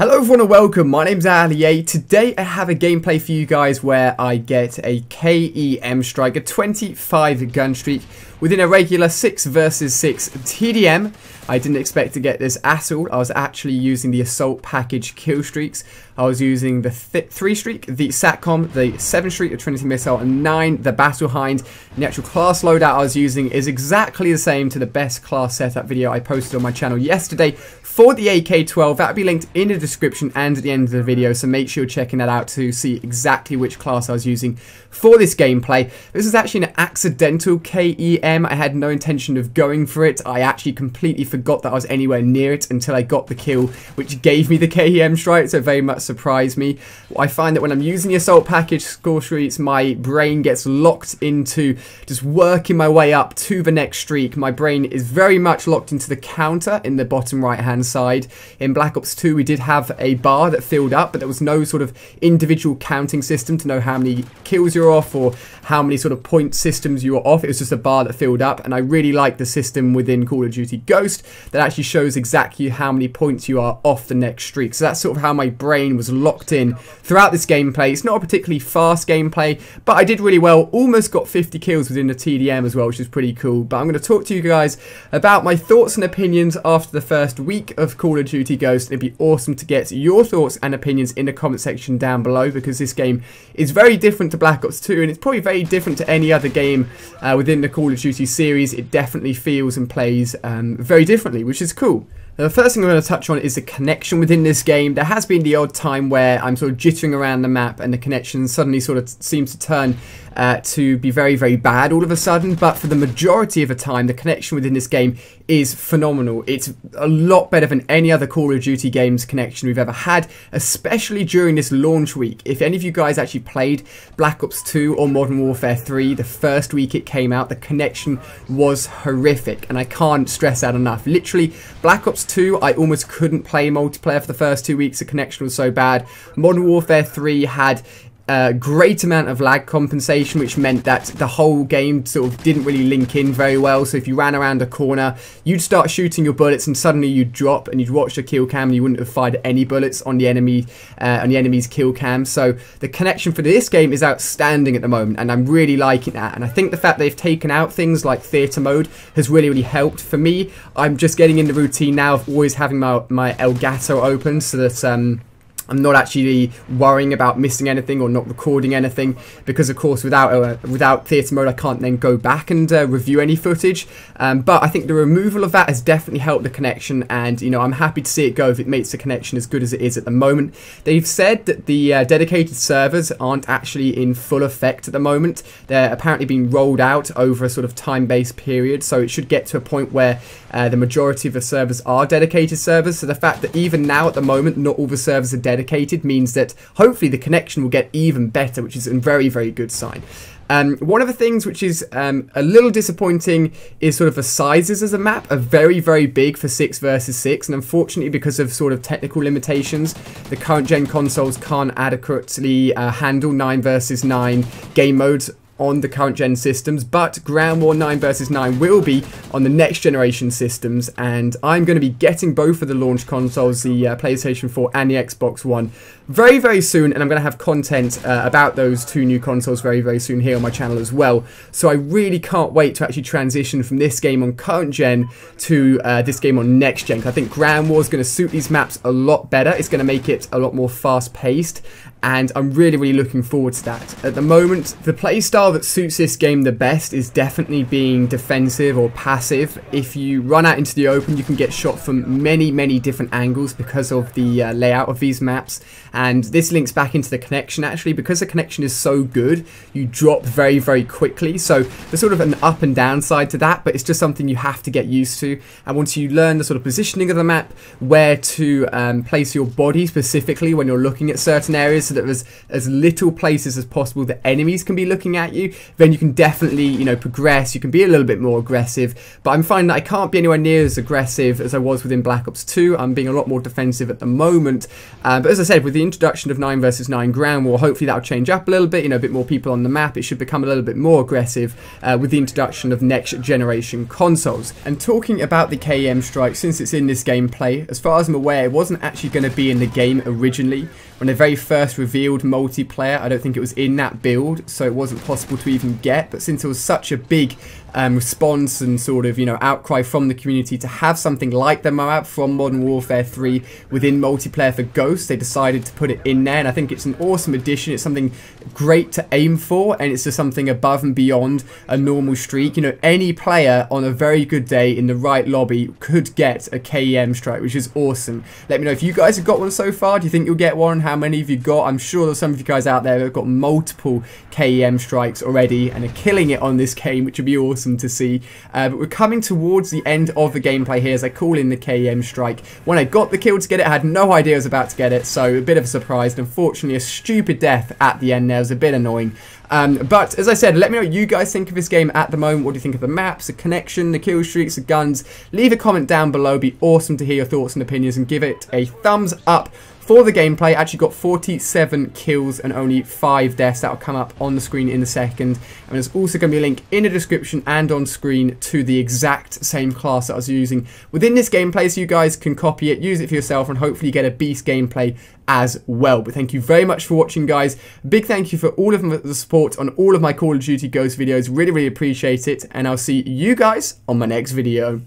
Hello everyone and welcome, my name's Ali. Today I have a gameplay for you guys where I get a K.E.M strike, a 25 gun streak within a regular 6 versus 6 TDM. I didn't expect to get this at all. I was actually using the assault package kill streaks. I was using the 3 streak, the SATCOM, the 7 streak, the Trinity missile, and 9, the battle hind. And the actual class loadout I was using is exactly the same to the best class setup video I posted on my channel yesterday for the AK-12. That'll be linked in the description and at the end of the video, so make sure you're checking that out to see exactly which class I was using for this gameplay. This is actually an accidental K.E.M. I had no intention of going for it. I actually completely forgot that I was anywhere near it until I got the kill, which gave me the K.E.M strike, so very much surprised me. I find that when I'm using the assault package score streaks, my brain gets locked into just working my way up to the next streak. My brain is very much locked into the counter in the bottom right hand side. In Black Ops 2 we did have a bar that filled up, but there was no sort of individual counting system to know how many kills you're off or how many sort of point systems you were off. It was just a bar that filled up, and I really like the system within Call of Duty Ghost that actually shows exactly how many points you are off the next streak. So that's sort of how my brain was locked in throughout this gameplay. It's not a particularly fast gameplay, but I did really well. Almost got 50 kills within the TDM as well, which is pretty cool. But I'm going to talk to you guys about my thoughts and opinions after the first week of Call of Duty Ghost. It'd be awesome to get your thoughts and opinions in the comment section down below, because this game is very different to Black Ops 2, and it's probably very different to any other game within the Call of Duty series. It definitely feels and plays very differently, which is cool. The first thing I'm going to touch on is the connection within this game. There has been the odd time where I'm sort of jittering around the map and the connection suddenly sort of seems to turn to be very, very bad all of a sudden, but for the majority of the time the connection within this game is phenomenal. It's a lot better than any other Call of Duty games connection we've ever had, especially during this launch week. If any of you guys actually played Black Ops 2 or Modern Warfare 3 the first week it came out, the connection was horrific, and I can't stress that enough. Literally, Black Ops 2 I almost couldn't play multiplayer for the first 2 weeks, the connection was so bad. Modern Warfare 3 had a great amount of lag compensation, which meant that the whole game sort of didn't really link in very well. So if you ran around a corner, you'd start shooting your bullets and suddenly you'd drop and you'd watch the kill cam and you wouldn't have fired any bullets on the enemy's kill cam. So the connection for this game is outstanding at the moment, and I'm really liking that. And I think the fact they've taken out things like theatre mode has really helped. For me, I'm just getting in the routine now of always having my Elgato open, so that I'm not actually worrying about missing anything or not recording anything, because of course without theatre mode I can't then go back and review any footage. But I think the removal of that has definitely helped the connection, and you know, I'm happy to see it go if it makes the connection as good as it is at the moment. They've said that the dedicated servers aren't actually in full effect at the moment. They're apparently being rolled out over a sort of time-based period, so it should get to a point where the majority of the servers are dedicated servers. So the fact that even now at the moment not all the servers are dedicated means that hopefully the connection will get even better, which is a very, very good sign. One of the things which is a little disappointing is sort of the sizes of the map are very, very big for 6 versus 6, and unfortunately because of sort of technical limitations, the current gen consoles can't adequately handle 9 versus 9 game modes on the current gen systems, but Ground War 9 versus 9 will be on the next generation systems, and I'm going to be getting both of the launch consoles, the PlayStation 4 and the Xbox One, very, very soon, and I'm going to have content about those two new consoles very, very soon here on my channel as well. So I really can't wait to actually transition from this game on current gen to this game on next gen. I think Ground War is going to suit these maps a lot better. It's going to make it a lot more fast paced, and I'm really, really looking forward to that. At the moment, the playstyle that suits this game the best is definitely being defensive or passive. If you run out into the open, you can get shot from many, many different angles because of the layout of these maps. And this links back into the connection actually, because the connection is so good, you drop very, very quickly. So there's sort of an up and down side to that, but it's just something you have to get used to. And once you learn the sort of positioning of the map, where to place your body specifically when you're looking at certain areas, so that there's as little places as possible that enemies can be looking at you, then you can definitely, you know, progress. You can be a little bit more aggressive, but I'm finding that I can't be anywhere near as aggressive as I was within Black Ops 2. I'm being a lot more defensive at the moment, but as I said, with the introduction of 9 versus 9 ground war, hopefully that'll change up a little bit, you know, a bit more people on the map. It should become a little bit more aggressive with the introduction of next generation consoles. And talking about the K.E.M strike, since it's in this gameplay, as far as I'm aware, it wasn't actually going to be in the game originally. When they very first revealed multiplayer, I don't think it was in that build, so it wasn't possible to even get. But since it was such a big response and sort of, you know, outcry from the community to have something like the MOAB from Modern Warfare 3 within multiplayer for Ghosts, they decided to put it in there, and I think it's an awesome addition. It's something great to aim for, and it's just something above and beyond a normal streak. You know, any player on a very good day in the right lobby could get a K.E.M strike, which is awesome. Let me know if you guys have got one so far. Do you think you'll get one? How many have you got? I'm sure there's some of you guys out there that have got multiple K.E.M strikes already and are killing it on this game, which would be awesome to see. But we're coming towards the end of the gameplay here as I call in the K.E.M strike. When I got the kill to get it, I had no idea I was about to get it, so a bit of a surprise, and unfortunately a stupid death at the end there was a bit annoying. But as I said, let me know what you guys think of this game at the moment. What do you think of the maps, the connection, the kill streaks, the guns? Leave a comment down below. It'd be awesome to hear your thoughts and opinions, and give it a thumbs up for the gameplay. I actually got 47 kills and only 5 deaths. That will come up on the screen in a second. And there's also going to be a link in the description and on screen to the exact same class that I was using within this gameplay, so you guys can copy it, use it for yourself, and hopefully get a beast gameplay as well. But thank you very much for watching, guys. Big thank you for all of the support on all of my Call of Duty Ghost videos. Really, really appreciate it. And I'll see you guys on my next video.